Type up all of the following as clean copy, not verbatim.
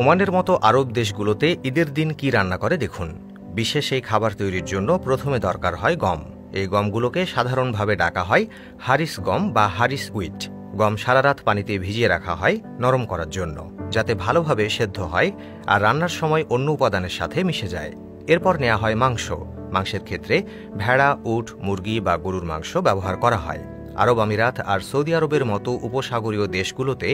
ওমানের মতো আরব দেশগুলোতে ঈদের দিন কি রান্না করে দেখুন। বিশেষ এই খাবার তৈরির জন্য প্রথমে দরকার হয় গম। এই গমগুলোকে সাধারণভাবে ডাকা হয় হারিস গম বা হারিস উইট। গম সারা রাত পানিতে ভিজিয়ে রাখা হয় নরম করার জন্য, যাতে ভালোভাবে সেদ্ধ হয় আর রান্নার সময় অন্য উপাদানের সাথে মিশে যায়। এরপর নেওয়া হয় মাংস। মাংসের ক্ষেত্রে ভেড়া, উট, মুরগি বা গরুর মাংস ব্যবহার করা হয়। আরব আমিরাত আর সৌদি আরবের মতো উপসাগরীয় দেশগুলোতে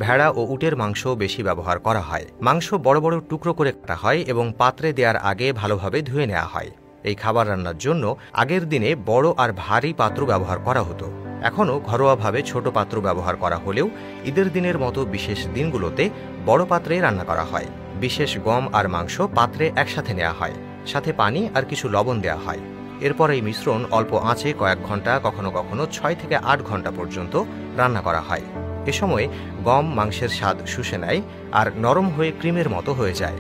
ভেড়া ও উটের মাংস বেশি ব্যবহার করা হয়। মাংস বড় বড় টুকরো করে কাটা হয় এবং পাত্রে দেওয়ার আগে ভালোভাবে ধুয়ে নেওয়া হয়। এই খাবার রান্নার জন্য আগের দিনে বড় আর ভারী পাত্র ব্যবহার করা হতো। এখনও ঘরোয়াভাবে ছোট পাত্র ব্যবহার করা হলেও ঈদের দিনের মতো বিশেষ দিনগুলোতে বড় পাত্রে রান্না করা হয়। বিশেষ গম আর মাংস পাত্রে একসাথে নেওয়া হয়, সাথে পানি আর কিছু লবণ দেওয়া হয়। এরপর এই মিশ্রণ অল্প আঁচে কয়েক ঘন্টা, কখনো কখনো 6 থেকে 8 ঘন্টা পর্যন্ত রান্না করা হয়। এ সময় গম মাংসের স্বাদ শুষে নেয় আর নরম হয়ে ক্রিমের মতো হয়ে যায়।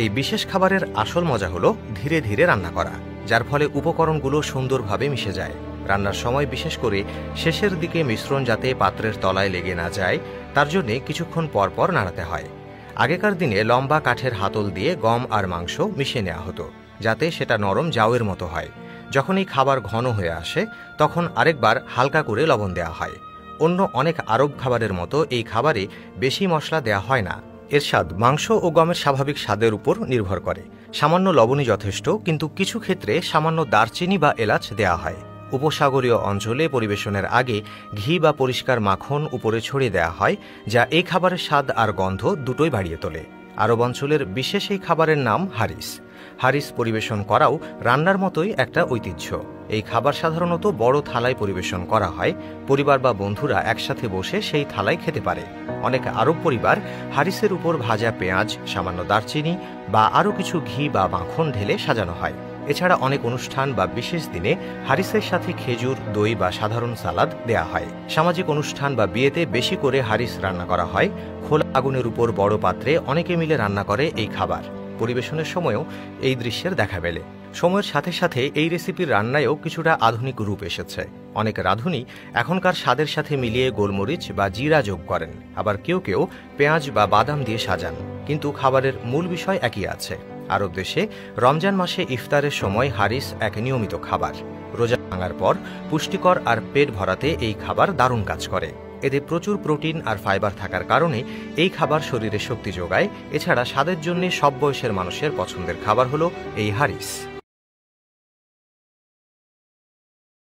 এই বিশেষ খাবারের আসল মজা হলো ধীরে ধীরে রান্না করা, যার ফলে উপকরণগুলো সুন্দরভাবে মিশে যায়। রান্নার সময় বিশেষ করে শেষের দিকে মিশ্রণ যাতে পাত্রের তলায় লেগে না যায় তার জন্য কিছুক্ষণ পর পর নাড়াতে হয়। আগেকার দিনে লম্বা কাঠের হাতল দিয়ে গম আর মাংস মিশিয়ে নেওয়া হতো, যাতে সেটা নরম জাউয়ের মতো হয়। যখন এই খাবার ঘন হয়ে আসে তখন আরেকবার হালকা করে লবণ দেওয়া হয়। অন্য অনেক আরব খাবারের মতো এই খাবারে বেশি মশলা দেওয়া হয় না। এর স্বাদ মাংস ও গমের স্বাভাবিক স্বাদের উপর নির্ভর করে। সামান্য লবণই যথেষ্ট, কিন্তু কিছু ক্ষেত্রে সামান্য দারচিনি বা এলাচ দেওয়া হয়। উপসাগরীয় অঞ্চলে পরিবেশনের আগে ঘি বা পরিষ্কার মাখন উপরে ছড়িয়ে দেওয়া হয়, যা এই খাবারের স্বাদ আর গন্ধ দুটোই বাড়িয়ে তোলে। আরব অঞ্চলের বিশেষ এই খাবারের নাম হারিস। হারিস পরিবেশন করাও রান্নার মতোই একটা ঐতিহ্য। এই খাবার সাধারণত বড় থালায় পরিবেশন করা হয়। পরিবার বা বন্ধুরা একসাথে বসে সেই থালায় খেতে পারে। অনেক আরব পরিবার হারিসের উপর ভাজা পেঁয়াজ, সামান্য দারচিনি বা আরও কিছু ঘি বা মাখন ঢেলে সাজানো হয়। এছাড়া অনেক অনুষ্ঠান বা বিশেষ দিনে হারিসের সাথে খেজুর, দই বা সাধারণ সালাদ দেয়া হয়। সামাজিক অনুষ্ঠান বা বিয়েতে বেশি করে হারিস রান্না করা হয়। খোলা আগুনের উপর বড় পাত্রে অনেকে মিলে রান্না করে এই খাবার। পরিবেশনের সময়ও এই দৃশ্যের দেখা মেলে। সময়ের সাথে সাথে এই রেসিপির রান্নায়ও কিছুটা আধুনিক রূপ এসেছে। অনেক রাঁধুনি এখনকার স্বাদের সাথে মিলিয়ে গোলমরিচ বা জিরা যোগ করেন, আবার কেউ কেউ পেঁয়াজ বা বাদাম দিয়ে সাজান, কিন্তু খাবারের মূল বিষয় একই আছে। আরব দেশে রমজান মাসে ইফতারের সময় হারিস এক নিয়মিত খাবার। রোজা ভাঙার পর পুষ্টিকর আর পেট ভরাতে এই খাবার দারুণ কাজ করে। এতে প্রচুর প্রোটিন আর ফাইবার থাকার কারণে এই খাবার শরীরে শক্তি যোগায়। এছাড়া স্বাদের জন্য সব বয়সের মানুষের পছন্দের খাবার হলো এই হারিস।